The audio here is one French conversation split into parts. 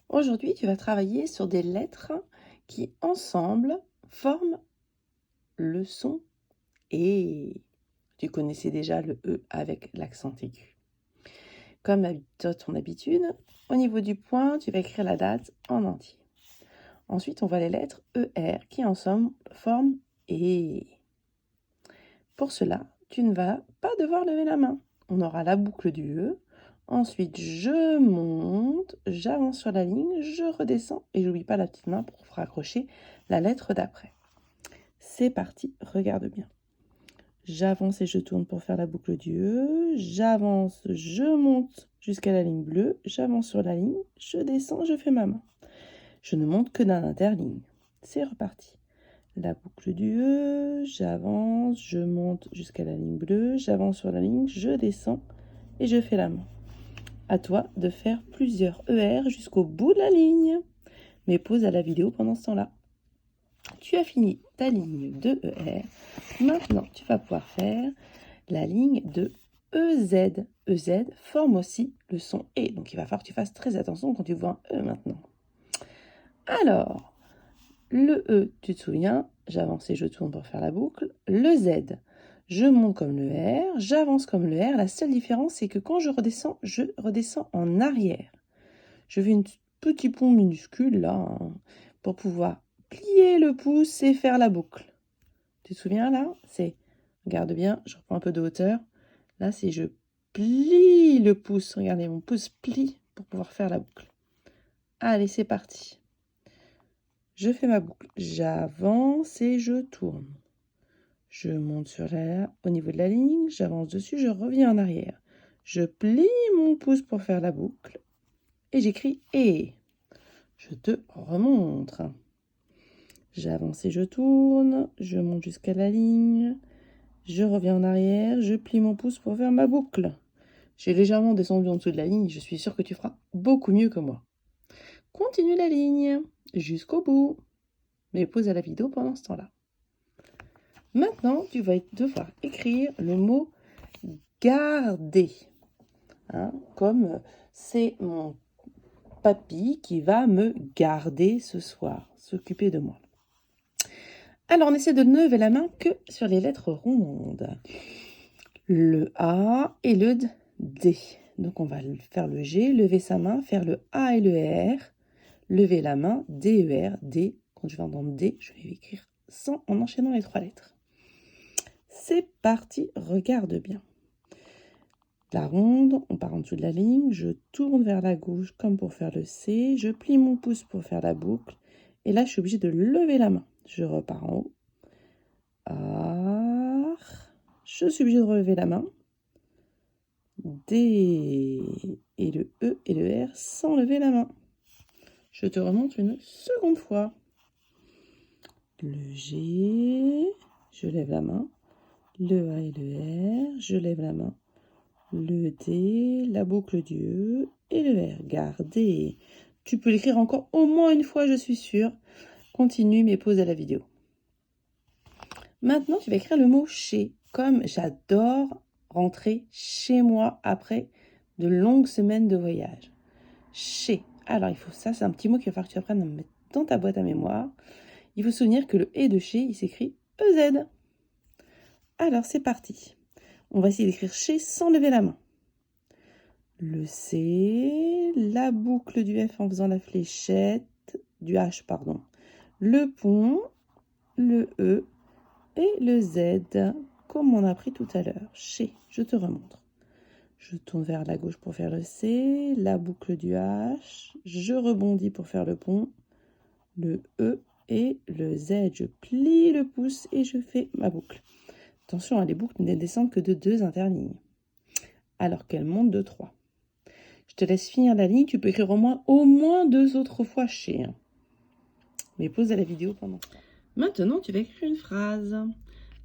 Aujourd'hui, tu vas travailler sur des lettres qui, ensemble, forment le son et tu connaissais déjà le E avec l'accent aigu. Comme à ton habitude, au niveau du point, tu vas écrire la date en entier. Ensuite, on voit les lettres ER qui, ensemble, forment et. Pour cela, tu ne vas pas devoir lever la main. On aura la boucle du E. Ensuite, je monte, j'avance sur la ligne, je redescends et j'oublie pas la petite main pour raccrocher la lettre d'après. C'est parti, regarde bien. J'avance et je tourne pour faire la boucle du E. J'avance, je monte jusqu'à la ligne bleue. J'avance sur la ligne, je descends, je fais ma main. Je ne monte que d'un interligne. C'est reparti. La boucle du E, j'avance, je monte jusqu'à la ligne bleue, j'avance sur la ligne, je descends et je fais la main. À toi de faire plusieurs ER jusqu'au bout de la ligne. Mais pause à la vidéo pendant ce temps-là. Tu as fini ta ligne de ER. Maintenant, tu vas pouvoir faire la ligne de EZ. EZ forme aussi le son E. Donc, il va falloir que tu fasses très attention quand tu vois un E maintenant. Alors, le E, tu te souviens, j'avance et je tourne pour faire la boucle. Le Z, je monte comme le R, j'avance comme le R. La seule différence, c'est que quand je redescends en arrière. Je fais un petit pont minuscule là, pour pouvoir plier le pouce et faire la boucle. Tu te souviens là? C'est, regarde bien, je reprends un peu de hauteur. Là, c'est je plie le pouce. Regardez, mon pouce plie pour pouvoir faire la boucle. Allez, c'est parti. Je fais ma boucle. J'avance et je tourne. Je monte au niveau de la ligne, j'avance dessus, je reviens en arrière. Je plie mon pouce pour faire la boucle. Et j'écris « et ». Je te remontre. J'avance et je tourne, je monte jusqu'à la ligne, je reviens en arrière, je plie mon pouce pour faire ma boucle. J'ai légèrement descendu en dessous de la ligne, je suis sûre que tu feras beaucoup mieux que moi. Continue la ligne jusqu'au bout, mais pause à la vidéo pendant ce temps-là. Maintenant, tu vas devoir écrire le mot « garder ». Comme c'est mon papy qui va me garder ce soir, s'occuper de moi. Alors, on essaie de ne lever la main que sur les lettres rondes. Le A et le D. Donc, on va faire le G, lever sa main, faire le A et le R, lever la main, D, E, R, D. Quand je vais entendre D, je vais écrire en enchaînant les 3 lettres. C'est parti, regarde bien. La ronde, on part en dessous de la ligne, je tourne vers la gauche comme pour faire le C, je plie mon pouce pour faire la boucle, et là je suis obligée de lever la main. Je repars en haut. A, je suis obligée de relever la main. D et le E et le R sans lever la main. Je te remonte une seconde fois. Le G, je lève la main. Le A et le R, je lève la main. Le D, la boucle du E et le R. Gardez. Tu peux l'écrire encore au moins une fois, je suis sûre. Continue, mais pause à la vidéo. Maintenant, tu vas écrire le mot chez. Comme j'adore rentrer chez moi après de longues semaines de voyage. Chez. Alors, il faut ça, c'est un petit mot qu'il va falloir que tu apprennes à mettre dans ta boîte à mémoire. Il faut se souvenir que le et de chez, il s'écrit EZ. Alors, c'est parti. On va essayer d'écrire chez sans lever la main. Le C, la boucle du F en faisant la fléchette, du H, pardon. Le pont, le E et le Z, comme on a appris tout à l'heure. Chez, je te remontre. Je tourne vers la gauche pour faire le C, la boucle du H, je rebondis pour faire le pont, le E et le Z. Je plie le pouce et je fais ma boucle. Attention, les boucles ne descendent que de 2 interlignes, alors qu'elles montent de 3. Je te laisse finir la ligne, tu peux écrire au moins 2 autres fois chez. Mais pause à la vidéo pendant ça. Maintenant, tu vas écrire une phrase.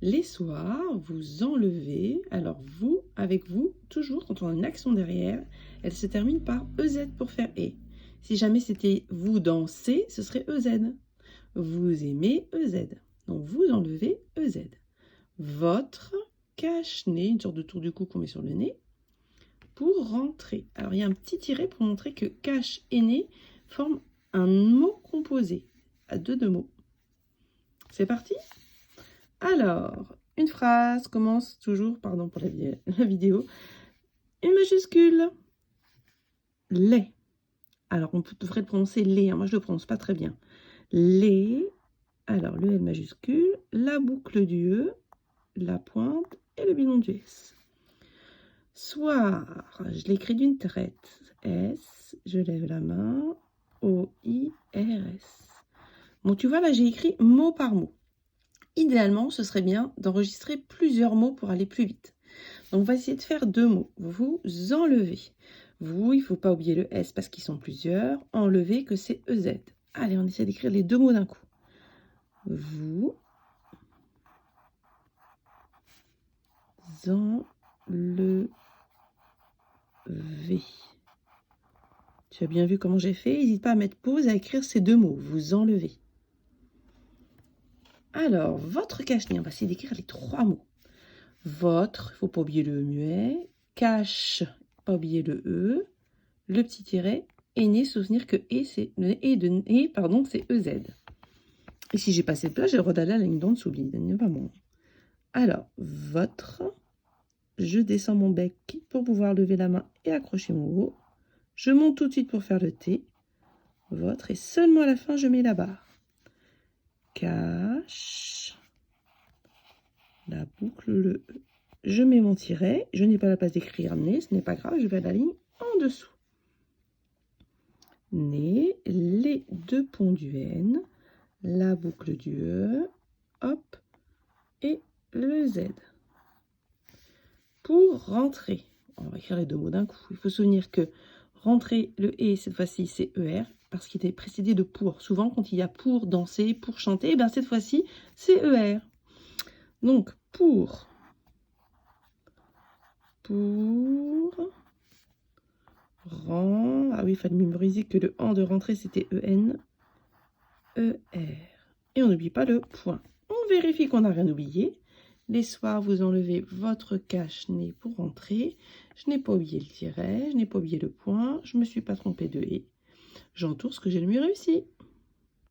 Les soirs, vous enlevez, alors vous, avec vous, toujours quand on a une action derrière, elle se termine par EZ pour faire E. Si jamais c'était vous dansez, ce serait EZ. Vous aimez EZ. Donc vous enlevez EZ. Votre cache-nez, une sorte de tour du cou qu'on met sur le nez, pour rentrer. Alors il y a un petit tiret pour montrer que cache et nez forment un mot composé à deux mots. C'est parti? Alors, une phrase commence toujours, pardon pour la vidéo, une majuscule. Les. Alors, on devrait le prononcer les, hein. Moi je ne le prononce pas très bien. Les, alors le L majuscule, la boucle du E, la pointe et le bilan du S. Soir, je l'écris d'une traite. S, je lève la main, O-I-R-S. Bon, tu vois, là, j'ai écrit mot par mot. Idéalement, ce serait bien d'enregistrer plusieurs mots pour aller plus vite. Donc, on va essayer de faire deux mots. Vous enlevez. Vous, il ne faut pas oublier le S parce qu'ils sont plusieurs. Enlever que c'est EZ. Allez, on essaie d'écrire les deux mots d'un coup. Vous enlevez. Tu as bien vu comment j'ai fait? N'hésite pas à mettre pause à écrire ces deux mots. Vous enlevez. Alors, votre cache-nez, on va essayer d'écrire les trois mots. Votre, il ne faut pas oublier le muet. Cache, pas oublier le E. Le petit tiret. Et né, souvenir que et, c'est le et de né, pardon, c'est EZ. Et si j'ai passé de place, j'ai redallé la ligne d'en dessous. Pas bon. Alors, votre. Je descends mon bec pour pouvoir lever la main et accrocher mon O. Je monte tout de suite pour faire le T. Votre. Et seulement à la fin, je mets la barre. Cache. La boucle, le E. Je mets mon tiret. Je n'ai pas la place d'écrire né. Ce n'est pas grave. Je vais à la ligne en dessous. Né. Les deux ponts du N. La boucle du E. Hop. Et le Z. Pour rentrer, on va écrire les deux mots d'un coup. Il faut se souvenir que rentrer, le et, cette fois-ci, c'est ER, parce qu'il est précédé de pour. Souvent, quand il y a pour danser, pour chanter, ben cette fois-ci, c'est ER. Donc, pour, ah oui, il fallait mémoriser que le en de rentrée, c'était EN, ER. Et on n'oublie pas le point. On vérifie qu'on n'a rien oublié. Les soirs, vous enlevez votre cache-nez pour rentrer. Je n'ai pas oublié le tiret, je n'ai pas oublié le point, je ne me suis pas trompée de et. J'entoure ce que j'ai le mieux réussi.